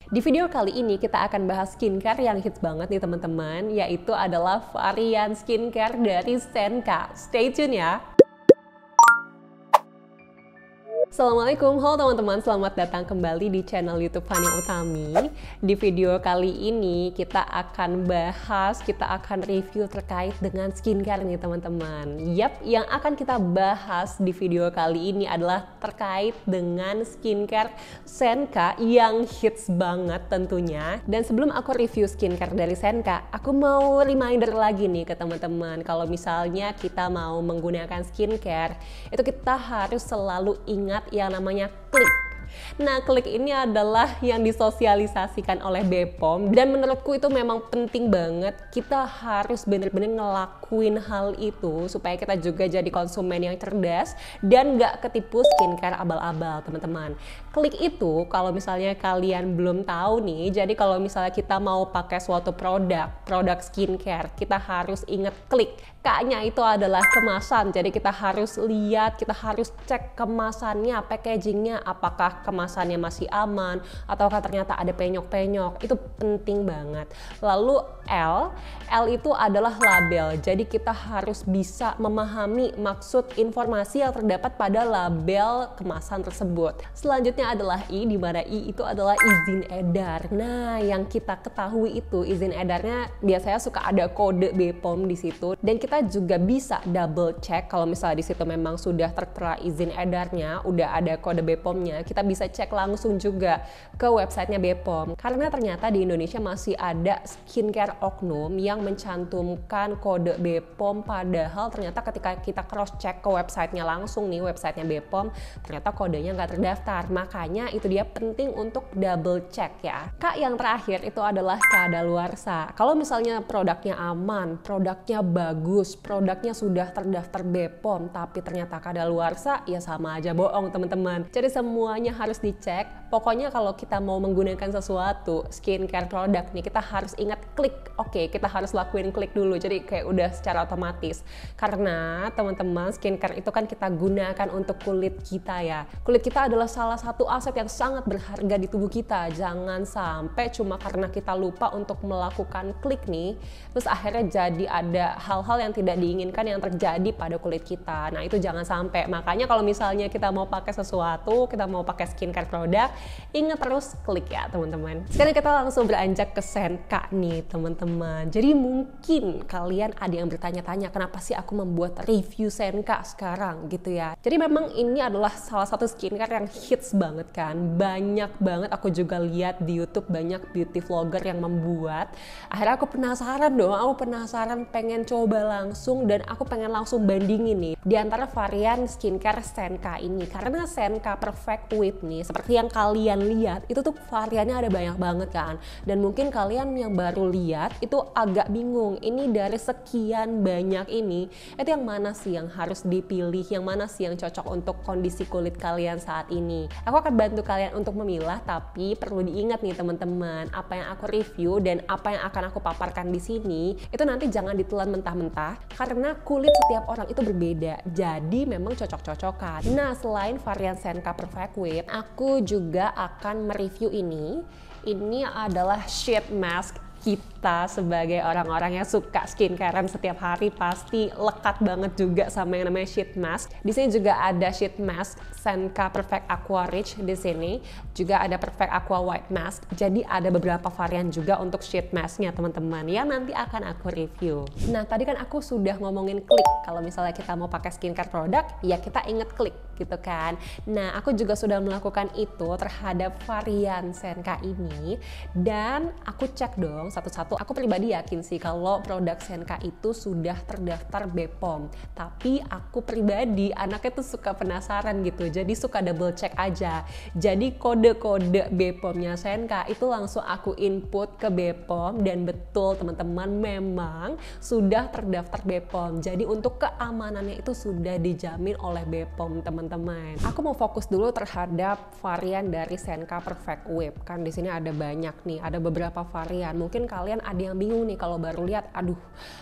Di video kali ini kita akan bahas skincare yang hits banget nih teman-teman, yaitu adalah varian skincare dari Senka. Stay tune ya! Assalamualaikum, halo teman-teman, selamat datang kembali di channel YouTube Fania Utami. Di video kali ini kita akan review terkait dengan skincare nih teman-teman. Yap, yang akan kita bahas di video kali ini adalah terkait dengan skincare Senka yang hits banget tentunya. Dan sebelum aku review skincare dari Senka, aku mau reminder lagi nih ke teman-teman, kalau misalnya kita mau menggunakan skincare, itu kita harus selalu ingat yang namanya klik. Nah, klik ini adalah yang disosialisasikan oleh BPOM dan menurutku itu memang penting banget. Kita harus bener-bener ngelakuin hal itu supaya kita juga jadi konsumen yang cerdas dan gak ketipu skincare abal-abal, teman-teman. Klik itu kalau misalnya kalian belum tahu nih, jadi kalau misalnya kita mau pakai suatu produk skincare, kita harus ingat klik. K-nya itu adalah kemasan, jadi kita harus lihat, kita harus cek kemasannya, packagingnya, apakah kemasannya masih aman ataukah ternyata ada penyok-penyok. Itu penting banget. Lalu L itu adalah label, jadi kita harus bisa memahami maksud informasi yang terdapat pada label kemasan tersebut. Selanjutnya adalah I, di mana I itu adalah izin edar. Nah, yang kita ketahui itu izin edarnya biasanya suka ada kode BPOM di situ, dan kita juga bisa double check kalau misalnya di situ memang sudah tertera izin edarnya, udah ada kode BPOM-nya, kita bisa cek langsung juga ke websitenya BPOM. Karena ternyata di Indonesia masih ada skincare oknum yang mencantumkan kode BPOM, padahal ternyata ketika kita cross check ke websitenya langsung nih, websitenya BPOM, ternyata kodenya nggak terdaftar. Makanya itu dia penting untuk double check ya. Kak, yang terakhir itu adalah kadaluarsa. Kalau misalnya produknya aman, produknya bagus, produknya sudah terdaftar BPOM, tapi ternyata kadaluarsa, ya sama aja bohong teman-teman. Jadi semuanya harus dicek. Pokoknya kalau kita mau menggunakan sesuatu skincare produk nih, kita harus ingat klik. Oke, kita harus lakuin klik dulu. Jadi kayak udah secara otomatis. Karena teman-teman, skincare itu kan kita gunakan untuk kulit kita ya. Kulit kita adalah salah satu aset yang sangat berharga di tubuh kita. Jangan sampai cuma karena kita lupa untuk melakukan klik nih, terus akhirnya jadi ada hal-hal yang tidak diinginkan yang terjadi pada kulit kita. Nah, itu jangan sampai. Makanya kalau misalnya kita mau pakai sesuatu, kita mau pakai skincare produk, ingat terus klik ya teman-teman. Sekarang kita langsung beranjak ke Senka nih teman-teman. Jadi mungkin kalian ada yang bertanya-tanya, kenapa sih aku membuat review Senka sekarang gitu ya. Jadi memang ini adalah salah satu skincare yang hits banget kan. Banyak banget aku juga lihat di YouTube, banyak beauty vlogger yang membuat. Akhirnya aku penasaran dong, pengen coba langsung, dan aku pengen langsung bandingin nih di antara varian skincare Senka ini. Karena Senka Perfect Whip nih, seperti yang kalian lihat, itu tuh variannya ada banyak banget kan. Dan mungkin kalian yang baru lihat itu agak bingung, ini dari sekian banyak ini, itu yang mana sih yang harus dipilih, yang mana sih yang cocok untuk kondisi kulit kalian saat ini. Aku akan bantu kalian untuk memilah, tapi perlu diingat nih teman-teman, apa yang aku review dan apa yang akan aku paparkan di sini, itu nanti jangan ditelan mentah-mentah, karena kulit setiap orang itu berbeda, jadi memang cocok-cocokan. Nah, selain varian Senka Perfect Whip, aku juga akan mereview ini adalah sheet mask. Kita sebagai orang-orang yang suka skincarean setiap hari pasti lekat banget juga sama yang namanya sheet mask. Di sini juga ada sheet mask Senka Perfect Aqua Rich, di sini juga ada Perfect Aqua White Mask. Jadi ada beberapa varian juga untuk sheet masknya teman-teman yang nanti akan aku review. Nah, tadi kan aku sudah ngomongin klik. Kalau misalnya kita mau pakai skincare produk, ya kita inget klik gitu kan. Nah, aku juga sudah melakukan itu terhadap varian Senka ini, dan aku cek dong satu-satu. Aku pribadi yakin sih kalau produk Senka itu sudah terdaftar BPOM, tapi aku pribadi anaknya tuh suka penasaran gitu, jadi suka double check aja. Jadi kode-kode BPOM-nya Senka itu langsung aku input ke BPOM, dan betul teman-teman, memang sudah terdaftar BPOM. Jadi untuk keamanannya itu sudah dijamin oleh BPOM teman-teman. teman-teman. Aku mau fokus dulu terhadap varian dari Senka Perfect Whip. Kan di sini ada banyak nih, ada beberapa varian. Mungkin kalian ada yang bingung nih kalau baru lihat, aduh,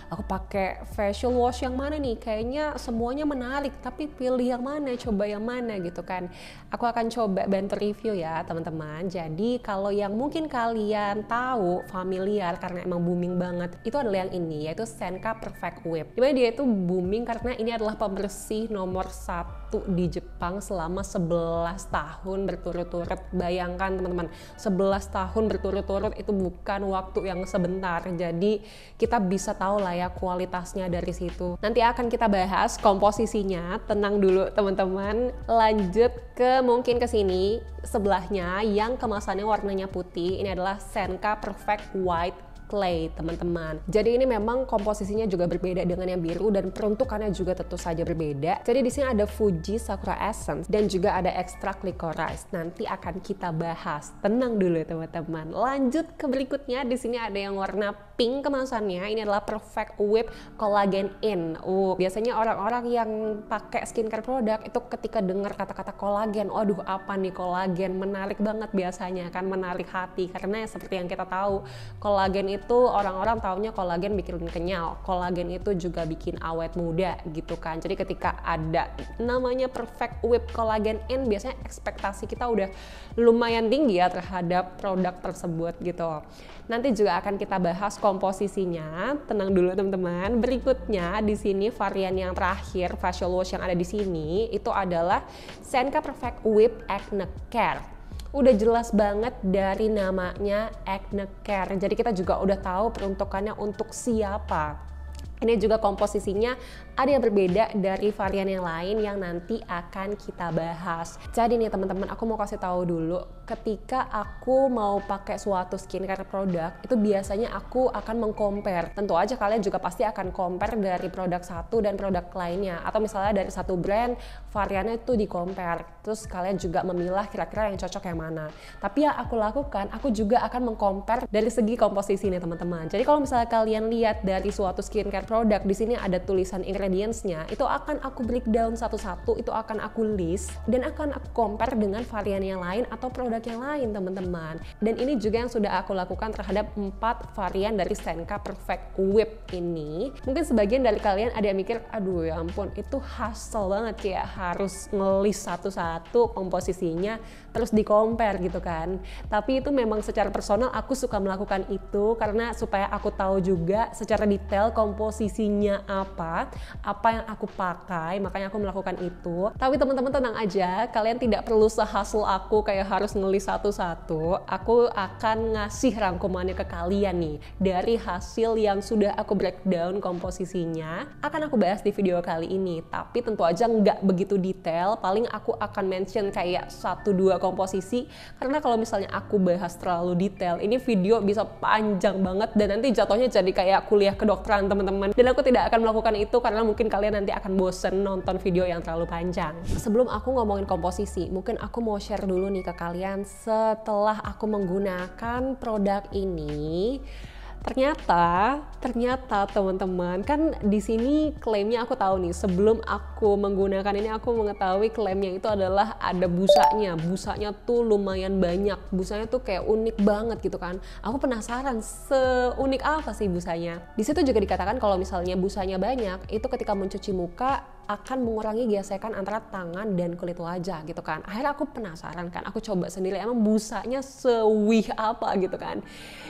aku pakai facial wash yang mana nih? Kayaknya semuanya menarik, tapi pilih yang mana, coba yang mana gitu kan. Aku akan coba bantu review ya teman-teman. Jadi kalau yang mungkin kalian tahu, familiar karena emang booming banget, itu adalah yang ini, yaitu Senka Perfect Whip. Dimana dia itu booming karena ini adalah pembersih nomor 1 di Jepang selama 11 tahun berturut-turut. Bayangkan teman-teman, 11 tahun berturut-turut itu bukan waktu yang sebentar. Jadi kita bisa tahu lah ya kualitasnya dari situ. Nanti akan kita bahas komposisinya, tenang dulu teman-teman. Lanjut ke mungkin ke sini sebelahnya yang kemasannya warnanya putih. Ini adalah Senka Perfect White Clay teman-teman. Jadi ini memang komposisinya juga berbeda dengan yang biru dan peruntukannya juga tentu saja berbeda. Jadi di sini ada Fuji Sakura Essence dan juga ada ekstrak licorice. Nanti akan kita bahas. Tenang dulu teman-teman. Lanjut ke berikutnya. Di sini ada yang warna pink kemasannya. Ini adalah Perfect Whip Collagen In. Biasanya orang-orang yang pakai skincare produk itu ketika dengar kata-kata kolagen, waduh apa nih kolagen? Menarik banget biasanya kan, menarik hati karena seperti yang kita tahu, kolagen itu orang-orang taunya kolagen bikin kenyal, kolagen itu juga bikin awet muda gitu kan. Jadi ketika ada namanya Perfect Whip Collagen In, biasanya ekspektasi kita udah lumayan tinggi ya terhadap produk tersebut gitu. Nanti juga akan kita bahas komposisinya. Tenang dulu teman-teman. Berikutnya di sini varian yang terakhir facial wash yang ada di sini itu adalah Senka Perfect Whip Acne Care. Udah jelas banget dari namanya Acne Care. Jadi kita juga udah tahu peruntukannya untuk siapa. Ini juga komposisinya ada yang berbeda dari varian yang lain yang nanti akan kita bahas. Jadi nih teman-teman, aku mau kasih tahu dulu, ketika aku mau pakai suatu skincare produk, itu biasanya aku akan meng-compare. Tentu aja kalian juga pasti akan compare dari produk satu dan produk lainnya. Atau misalnya dari satu brand, variannya itu di-compare. Terus kalian juga memilah kira-kira yang cocok yang mana. Tapi yang aku lakukan, aku juga akan meng-compare dari segi komposisi nih teman-teman. Jadi kalau misalnya kalian lihat dari suatu skincare produk, di sini ada tulisan ingredients-nya, itu akan aku breakdown satu-satu, itu akan aku list dan akan aku compare dengan varian yang lain atau produk yang lain teman-teman. Dan ini juga yang sudah aku lakukan terhadap 4 varian dari Senka Perfect Whip ini. Mungkin sebagian dari kalian ada yang mikir, aduh ya ampun itu hassle banget, kayak harus ngelis satu-satu komposisinya terus di compare gitu kan. Tapi itu memang secara personal aku suka melakukan itu karena supaya aku tahu juga secara detail komposisinya apa yang aku pakai, makanya aku melakukan itu. Tapi teman-teman tenang aja, kalian tidak perlu sehasil aku kayak harus ngelis satu-satu. Aku akan ngasih rangkumannya ke kalian nih dari hasil yang sudah aku breakdown komposisinya, akan aku bahas di video kali ini. Tapi tentu aja nggak begitu detail, paling aku akan mention kayak 1-2 komposisi, karena kalau misalnya aku bahas terlalu detail, ini video bisa panjang banget dan nanti jatuhnya jadi kayak kuliah kedokteran teman-teman. Dan aku tidak akan melakukan itu karena mungkin kalian nanti akan bosen nonton video yang terlalu panjang. Sebelum aku ngomongin komposisi, mungkin aku mau share dulu nih ke kalian setelah aku menggunakan produk ini. Ternyata teman-teman, kan di sini klaimnya aku tahu nih, sebelum aku menggunakan ini aku mengetahui klaimnya itu adalah ada busanya. Busanya tuh lumayan banyak. Busanya tuh kayak unik banget gitu kan. Aku penasaran seunik apa sih busanya. Di situ juga dikatakan kalau misalnya busanya banyak, itu ketika mencuci muka akan mengurangi gesekan antara tangan dan kulit wajah gitu kan. Akhirnya aku penasaran kan, aku coba sendiri emang busanya sewih apa gitu kan.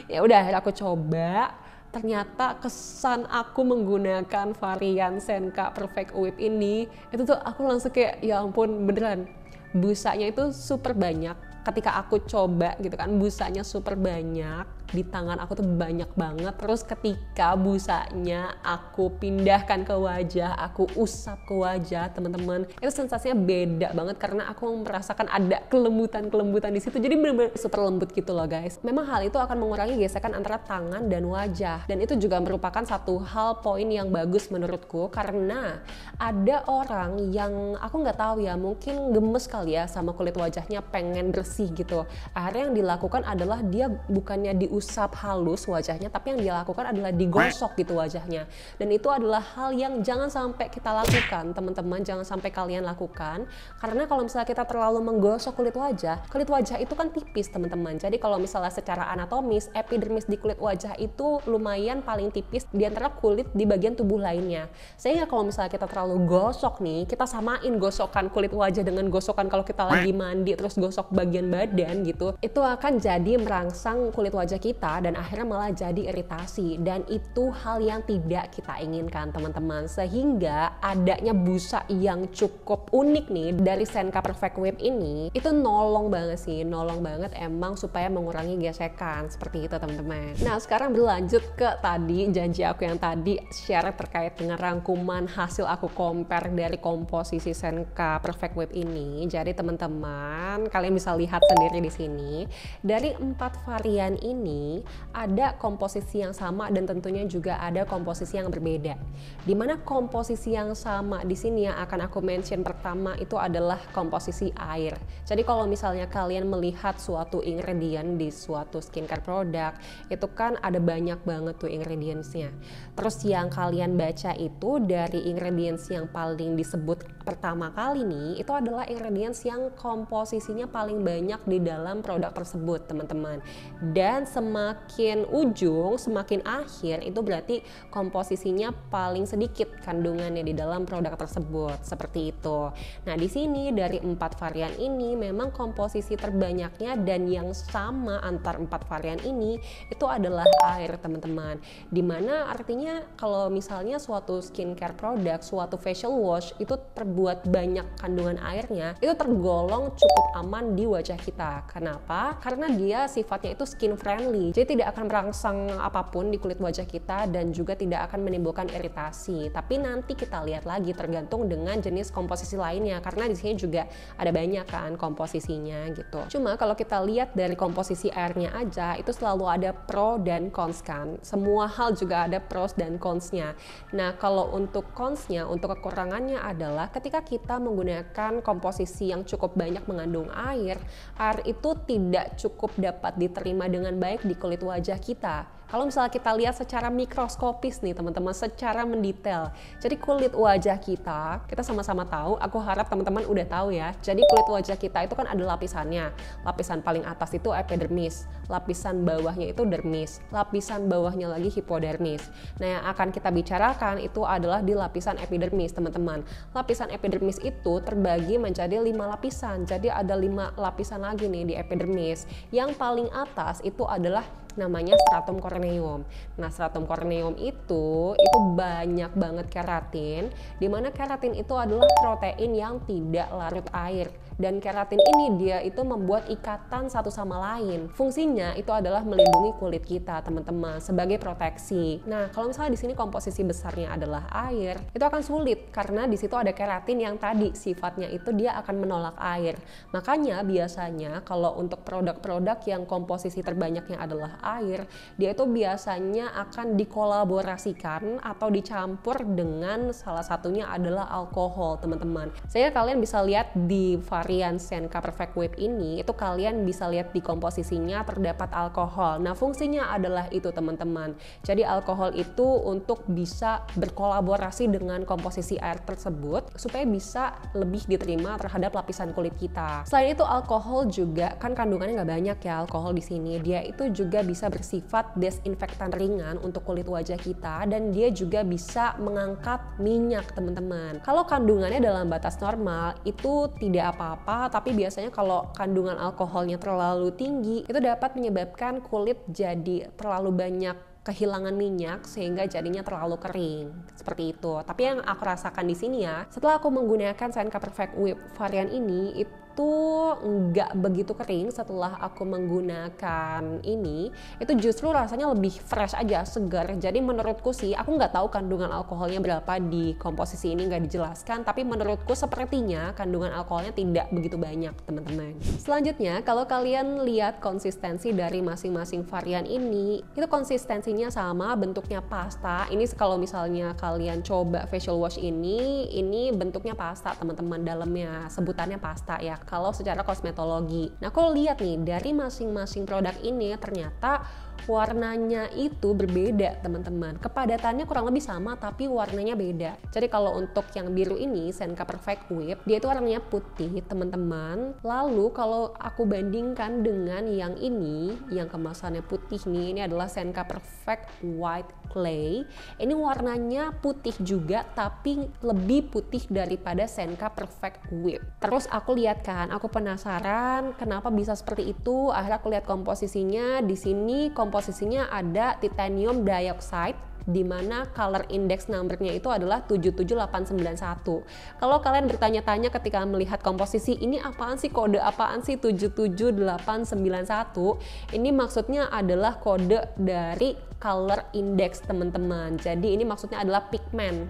Ya udah akhirnya aku coba. Ternyata kesan aku menggunakan varian Senka Perfect Whip ini, itu tuh aku langsung kayak ya ampun beneran. Busanya itu super banyak. Ketika aku coba gitu kan, busanya super banyak. Di tangan aku tuh banyak banget. Terus ketika busanya aku pindahkan ke wajah, aku usap ke wajah teman-teman, itu sensasinya beda banget karena aku merasakan ada kelembutan di situ. Jadi bener-bener super lembut gitu loh guys. Memang hal itu akan mengurangi gesekan antara tangan dan wajah. Dan itu juga merupakan satu hal poin yang bagus menurutku, karena ada orang yang aku nggak tahu ya, mungkin gemes kali ya sama kulit wajahnya, pengen bersih gitu. Akhirnya yang dilakukan adalah dia bukannya diusap diusap halus wajahnya, tapi yang dia lakukan adalah digosok gitu wajahnya. Dan itu adalah hal yang jangan sampai kita lakukan, teman-teman, jangan sampai kalian lakukan. Karena kalau misalnya kita terlalu menggosok kulit wajah itu kan tipis, teman-teman. Jadi kalau misalnya secara anatomis, epidermis di kulit wajah itu lumayan paling tipis di antara kulit di bagian tubuh lainnya. Sehingga kalau misalnya kita terlalu gosok nih, kita samain gosokan kulit wajah dengan gosokan kalau kita lagi mandi terus gosok bagian badan gitu, itu akan jadi merangsang kulit wajah kita dan akhirnya malah jadi iritasi, dan itu hal yang tidak kita inginkan, teman-teman. Sehingga adanya busa yang cukup unik nih dari Senka Perfect Whip ini, itu nolong banget emang supaya mengurangi gesekan seperti itu, teman-teman. Nah, sekarang berlanjut ke tadi janji aku yang tadi share terkait dengan rangkuman hasil aku compare dari komposisi Senka Perfect Whip ini. Jadi teman-teman, kalian bisa lihat sendiri di sini, dari 4 varian ini ada komposisi yang sama dan tentunya juga ada komposisi yang berbeda. Dimana komposisi yang sama di sini yang akan aku mention pertama itu adalah komposisi air. Jadi kalau misalnya kalian melihat suatu ingredient di suatu skincare produk, itu kan ada banyak banget tuh ingredientsnya. Terus yang kalian baca itu dari ingredients yang paling disebut pertama kali nih, itu adalah ingredients yang komposisinya paling banyak di dalam produk tersebut, teman-teman. Dan semakin ujung, semakin akhir, itu berarti komposisinya paling sedikit kandungannya di dalam produk tersebut, seperti itu. Nah, di sini dari 4 varian ini memang komposisi terbanyaknya dan yang sama antar 4 varian ini itu adalah air, teman-teman. Dimana artinya kalau misalnya suatu skincare produk, suatu facial wash itu terbuat banyak kandungan airnya, itu tergolong cukup aman di wajah kita. Kenapa? Karena dia sifatnya itu skin friendly, jadi tidak akan merangsang apapun di kulit wajah kita dan juga tidak akan menimbulkan iritasi. Tapi nanti kita lihat lagi tergantung dengan jenis komposisi lainnya, karena di sini juga ada banyak kan komposisinya gitu. Cuma kalau kita lihat dari komposisi airnya aja, itu selalu ada pro dan cons kan. Semua hal juga ada pros dan consnya. Nah, kalau untuk consnya, untuk kekurangannya adalah ketika kita menggunakan komposisi yang cukup banyak mengandung air itu tidak cukup dapat diterima dengan baik di kulit wajah kita. Kalau misalnya kita lihat secara mikroskopis nih, teman-teman, secara mendetail. Jadi kulit wajah kita sama-sama tahu, aku harap teman-teman udah tahu ya. Jadi kulit wajah kita itu kan ada lapisannya. Lapisan paling atas itu epidermis, lapisan bawahnya itu dermis, lapisan bawahnya lagi hipodermis. Nah, yang akan kita bicarakan itu adalah di lapisan epidermis, teman-teman. Lapisan epidermis itu terbagi menjadi 5 lapisan. Jadi ada 5 lapisan lagi nih di epidermis. Yang paling atas itu adalah namanya stratum corneum. Nah, stratum corneum itu banyak banget keratin, dimana keratin itu adalah protein yang tidak larut air. Dan keratin ini dia itu membuat ikatan satu sama lain. Fungsinya itu adalah melindungi kulit kita, teman-teman, sebagai proteksi. Nah, kalau misalnya di sini komposisi besarnya adalah air, itu akan sulit karena di situ ada keratin yang tadi sifatnya itu dia akan menolak air. Makanya biasanya kalau untuk produk-produk yang komposisi terbanyaknya adalah air, dia itu biasanya akan dikolaborasikan atau dicampur dengan salah satunya adalah alkohol, teman-teman. Sehingga kalian bisa lihat di varian Senka Perfect Whip ini, itu kalian bisa lihat di komposisinya terdapat alkohol. Nah, fungsinya adalah itu, teman-teman. Jadi alkohol itu untuk bisa berkolaborasi dengan komposisi air tersebut supaya bisa lebih diterima terhadap lapisan kulit kita. Selain itu, alkohol juga kan kandungannya nggak banyak ya, alkohol di sini. Dia itu juga bisa bersifat desinfektan ringan untuk kulit wajah kita, dan dia juga bisa mengangkat minyak, teman-teman. Kalau kandungannya dalam batas normal itu tidak apa-apa, tapi biasanya kalau kandungan alkoholnya terlalu tinggi itu dapat menyebabkan kulit jadi terlalu banyak kehilangan minyak sehingga jadinya terlalu kering, seperti itu. Tapi yang aku rasakan di sini ya, setelah aku menggunakan Senka Perfect Whip varian ini, itu nggak begitu kering. Setelah aku menggunakan ini, itu justru rasanya lebih fresh aja, segar. Jadi menurutku sih, aku nggak tahu kandungan alkoholnya berapa di komposisi ini, nggak dijelaskan, tapi menurutku sepertinya kandungan alkoholnya tidak begitu banyak, teman-teman. Selanjutnya, kalau kalian lihat konsistensi dari masing-masing varian ini, itu konsistensinya sama, bentuknya pasta. Ini kalau misalnya kalian coba facial wash ini bentuknya pasta, teman-teman, dalamnya sebutannya pasta ya kalau secara kosmetologi. Nah, aku lihat nih dari masing-masing produk ini ternyata warnanya itu berbeda teman-teman. Kepadatannya kurang lebih sama tapi warnanya beda. Jadi kalau untuk yang biru ini Senka Perfect Whip, dia itu warnanya putih teman-teman. Lalu kalau aku bandingkan dengan yang ini, yang kemasannya putih nih, ini adalah Senka Perfect White Clay. Ini warnanya putih juga tapi lebih putih daripada Senka Perfect Whip. Terus aku lihat kan, aku penasaran kenapa bisa seperti itu. Akhirnya aku lihat komposisinya. Di sini komposisinya ada titanium dioxide, di mana color index numbernya itu adalah 77891. Kalau kalian bertanya-tanya ketika melihat komposisi ini apaan sih, kode apaan sih 77891, ini maksudnya adalah kode dari color index teman-teman. Jadi ini maksudnya adalah pigmen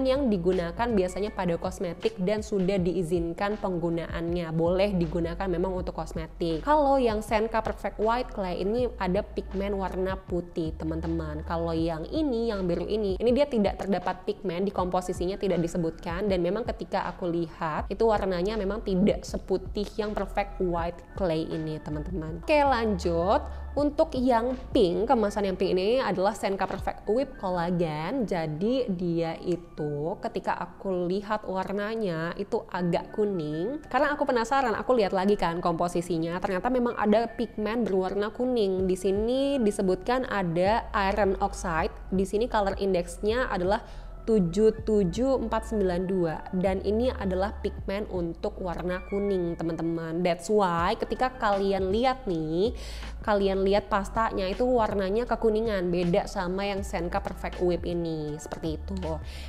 yang digunakan biasanya pada kosmetik dan sudah diizinkan penggunaannya, boleh digunakan memang untuk kosmetik. Kalau yang Senka Perfect White Clay ini ada pigmen warna putih teman-teman. Kalau yang ini, yang biru ini dia tidak terdapat pigmen, di komposisinya tidak disebutkan, dan memang ketika aku lihat itu warnanya memang tidak seputih yang Perfect White Clay ini teman-teman. Oke, lanjut. Untuk yang pink, kemasan yang pink ini adalah Senka Perfect Whip Collagen. Jadi dia itu ketika aku lihat warnanya itu agak kuning. Karena aku penasaran, aku lihat lagi kan komposisinya. Ternyata memang ada pigmen berwarna kuning. Di sini disebutkan ada iron oxide. Di sini color indexnya adalah 77492 dan ini adalah pigmen untuk warna kuning teman-teman. That's why ketika kalian lihat nih, kalian lihat pastanya itu warnanya kekuningan, beda sama yang Senka Perfect Whip ini, seperti itu.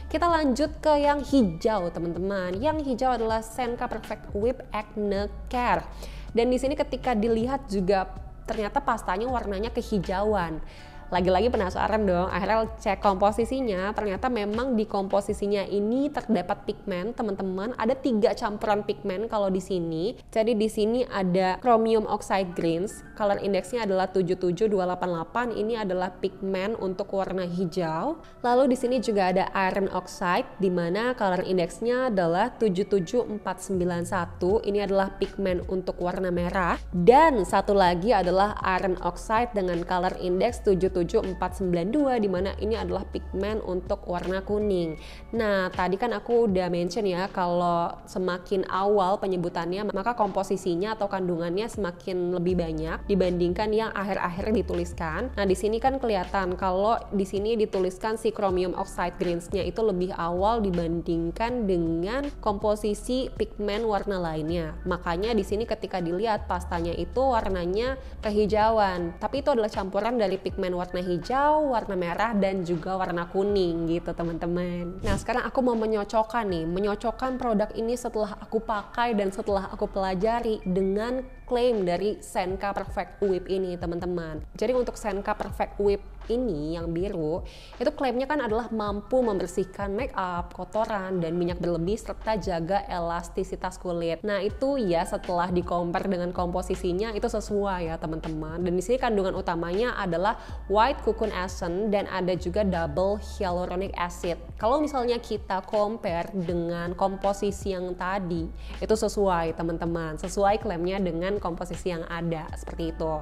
Kita lanjut ke yang hijau teman-teman. Yang hijau adalah Senka Perfect Whip Acne Care. Dan di sini ketika dilihat juga ternyata pastanya warnanya kehijauan. Lagi-lagi penasaran dong, akhirnya cek komposisinya, ternyata memang di komposisinya ini terdapat pigmen teman-teman. Ada 3 campuran pigmen kalau di sini. Jadi di sini ada chromium oxide greens, color indexnya adalah 77288. Ini adalah pigmen untuk warna hijau. Lalu di sini juga ada iron oxide, di mana color indexnya adalah 77491. Ini adalah pigmen untuk warna merah. Dan satu lagi adalah iron oxide dengan color index 77492, dimana ini adalah pigmen untuk warna kuning. Nah tadi kan aku udah mention ya, kalau semakin awal penyebutannya maka komposisinya atau kandungannya semakin lebih banyak dibandingkan yang akhir-akhir dituliskan. Nah di sini kan kelihatan kalau di sini dituliskan si chromium oxide greens-nya itu lebih awal dibandingkan dengan komposisi pigmen warna lainnya. Makanya di sini ketika dilihat pastanya itu warnanya kehijauan, tapi itu adalah campuran dari pigmen warna hijau, warna merah, dan juga warna kuning gitu teman-teman. Nah sekarang aku mau menyocokkan produk ini setelah aku pakai dan setelah aku pelajari dengan klaim dari Senka Perfect Whip ini teman-teman. Jadi untuk Senka Perfect Whip ini yang biru, itu klaimnya kan adalah mampu membersihkan make up, kotoran, dan minyak berlebih serta jaga elastisitas kulit. Nah itu ya setelah di-compare dengan komposisinya itu sesuai ya teman-teman. Dan di sini kandungan utamanya adalah white cocoon essence dan ada juga double hyaluronic acid. Kalau misalnya kita compare dengan komposisi yang tadi, itu sesuai teman-teman, sesuai klaimnya dengan komposisi yang ada seperti itu.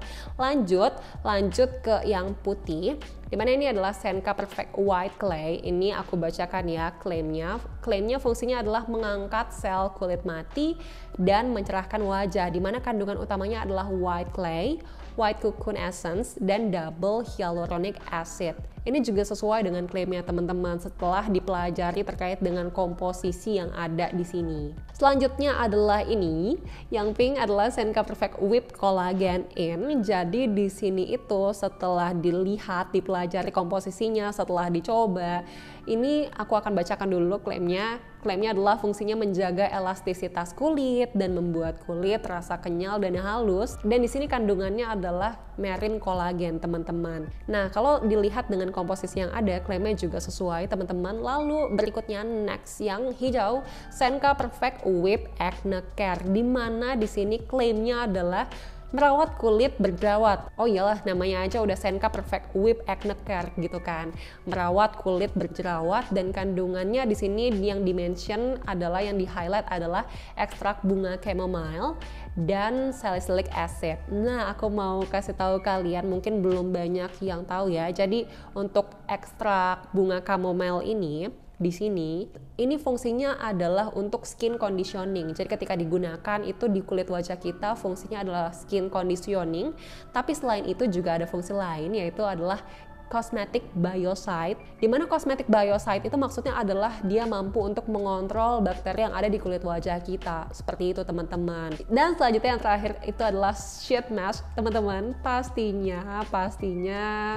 Lanjut ke yang putih, dimana ini adalah Senka Perfect White Clay. Ini aku bacakan ya klaimnya. Klaimnya fungsinya adalah mengangkat sel kulit mati dan mencerahkan wajah, dimana kandungan utamanya adalah white clay, white cocoon essence, dan double hyaluronic acid. Ini juga sesuai dengan klaimnya teman-teman setelah dipelajari terkait dengan komposisi yang ada di sini. Selanjutnya adalah ini, yang pink adalah Senka Perfect Whip Collagen In. Jadi di sini itu setelah dilihat, dipelajari komposisinya, setelah dicoba, ini aku akan bacakan dulu klaimnya. Klaimnya adalah fungsinya menjaga elastisitas kulit dan membuat kulit terasa kenyal dan halus. Dan di sini kandungannya adalah marine collagen teman-teman. Nah kalau dilihat dengan komposisi yang ada, klaimnya juga sesuai teman-teman. Lalu berikutnya next yang hijau, Senka Perfect Whip Acne Care, di mana di sini klaimnya adalah merawat kulit berjerawat. Oh iyalah, namanya aja udah Senka Perfect Whip Acne Care gitu kan. Merawat kulit berjerawat, dan kandungannya di sini yang di-mention adalah, yang di-highlight adalah ekstrak bunga chamomile dan salicylic acid. Nah, aku mau kasih tahu kalian, mungkin belum banyak yang tahu ya. Jadi untuk ekstrak bunga chamomile ini di sini, ini fungsinya adalah untuk skin conditioning. Jadi ketika digunakan itu di kulit wajah kita, fungsinya adalah skin conditioning. Tapi selain itu juga ada fungsi lain, yaitu adalah cosmetic biocide. Dimana cosmetic biocide itu maksudnya adalah dia mampu untuk mengontrol bakteri yang ada di kulit wajah kita. Seperti itu teman-teman. Dan selanjutnya yang terakhir itu adalah sheet mask. Teman-teman, pastinya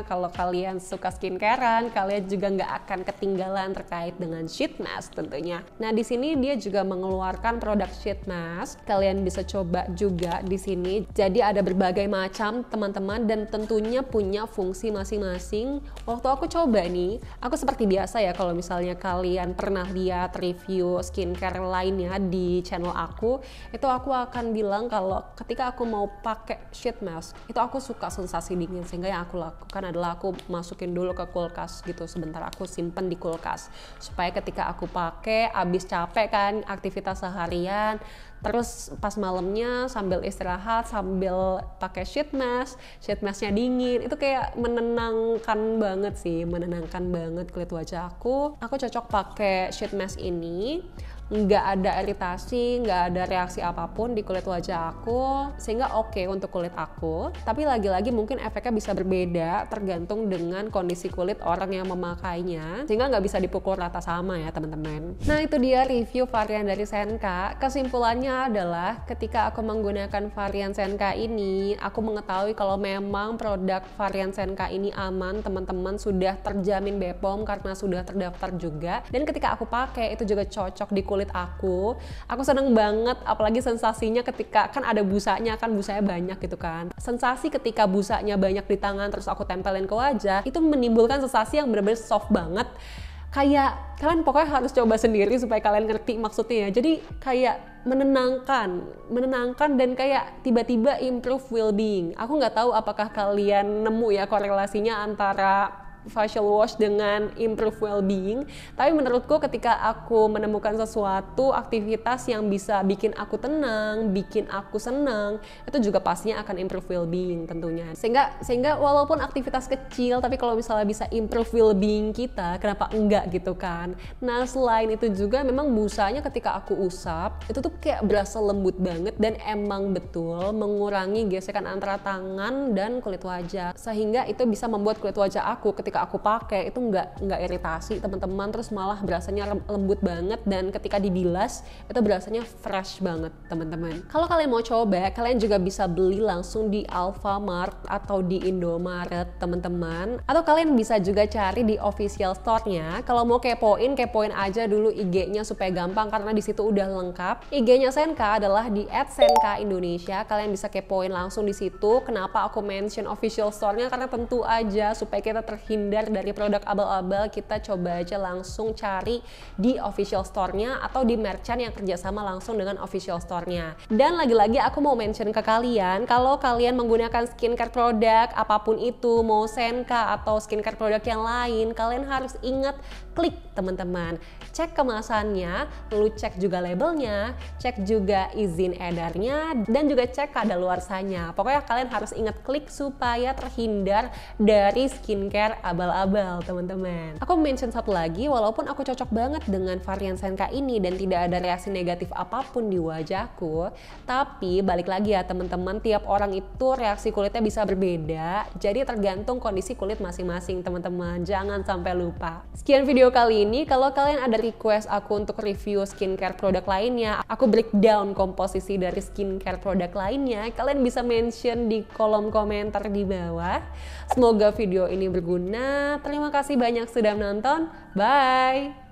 kalau kalian suka skincarean, kalian juga nggak akan ketinggalan terkait dengan sheet mask tentunya. Nah, di sini dia juga mengeluarkan produk sheet mask. Kalian bisa coba juga di sini. Jadi ada berbagai macam teman-teman, dan tentunya punya fungsi masing-masing. Waktu aku coba nih, aku seperti biasa ya, kalau misalnya kalian pernah lihat review skincare lainnya di channel aku, itu aku akan bilang kalau ketika aku mau pakai sheet mask, itu aku suka sensasi dingin, sehingga yang aku lakukan adalah aku masukin dulu ke kulkas gitu, sebentar aku simpen di kulkas, supaya ketika aku pakai, abis capek kan aktivitas seharian, terus pas malamnya sambil istirahat, sambil pakai sheet masknya dingin, itu kayak menenangkan banget kulit wajah aku. Aku cocok pakai sheet mask ini, nggak ada iritasi, nggak ada reaksi apapun di kulit wajah aku, sehingga oke untuk kulit aku. Tapi lagi-lagi mungkin efeknya bisa berbeda tergantung dengan kondisi kulit orang yang memakainya, sehingga nggak bisa dipukul rata sama ya teman-teman. Nah, itu dia review varian dari Senka. Kesimpulannya adalah ketika aku menggunakan varian Senka ini, aku mengetahui kalau memang produk varian Senka ini aman teman-teman, sudah terjamin BPOM karena sudah terdaftar juga, dan ketika aku pakai itu juga cocok di kulit aku seneng banget, apalagi sensasinya ketika kan ada busanya banyak gitu kan. Sensasi ketika busanya banyak di tangan terus aku tempelin ke wajah, itu menimbulkan sensasi yang benar-benar soft banget. Kayak kalian pokoknya harus coba sendiri supaya kalian ngerti maksudnya ya. Jadi kayak menenangkan dan kayak tiba-tiba improve well-being. Aku nggak tahu apakah kalian nemu ya korelasinya antara facial wash dengan improve well-being, tapi menurutku ketika aku menemukan sesuatu aktivitas yang bisa bikin aku tenang, bikin aku senang, itu juga pastinya akan improve well-being tentunya. Sehingga walaupun aktivitas kecil, tapi kalau misalnya bisa improve well-being kita, kenapa enggak gitu kan. Nah, selain itu juga memang busanya ketika aku usap itu tuh kayak berasa lembut banget, dan emang betul mengurangi gesekan antara tangan dan kulit wajah, sehingga itu bisa membuat kulit wajah aku ketika aku pakai itu nggak iritasi teman-teman, terus malah berasanya lembut banget, dan ketika dibilas itu berasanya fresh banget teman-teman. Kalau kalian mau coba, kalian juga bisa beli langsung di Alfamart atau di Indomaret teman-teman, atau kalian bisa juga cari di official store-nya. Kalau mau kepoin aja dulu IG-nya supaya gampang, karena di situ udah lengkap. IG-nya Senka adalah di @senka_indonesia. Kalian bisa kepoin langsung di situ. Kenapa aku mention official store-nya? Karena tentu aja supaya kita terhindar dari produk abal-abal, kita coba aja langsung cari di official store-nya atau di merchant yang kerjasama langsung dengan official store-nya. Dan lagi-lagi aku mau mention ke kalian, kalau kalian menggunakan skincare produk apapun itu, mau Senka atau skincare produk yang lain, kalian harus ingat klik teman-teman, cek kemasannya, lalu cek juga labelnya, cek juga izin edarnya, dan juga cek kadaluarsanya. Pokoknya kalian harus ingat klik supaya terhindar dari skincare abal-abal teman-teman. Aku mention satu lagi, walaupun aku cocok banget dengan varian Senka ini dan tidak ada reaksi negatif apapun di wajahku, tapi balik lagi ya teman-teman, tiap orang itu reaksi kulitnya bisa berbeda, jadi tergantung kondisi kulit masing-masing teman-teman, jangan sampai lupa. Sekian video kali ini. Kalau kalian ada request aku untuk review skincare produk lainnya, aku breakdown komposisi dari skincare produk lainnya, kalian bisa mention di kolom komentar di bawah. Semoga video ini berguna. Terima kasih banyak sudah menonton. Bye!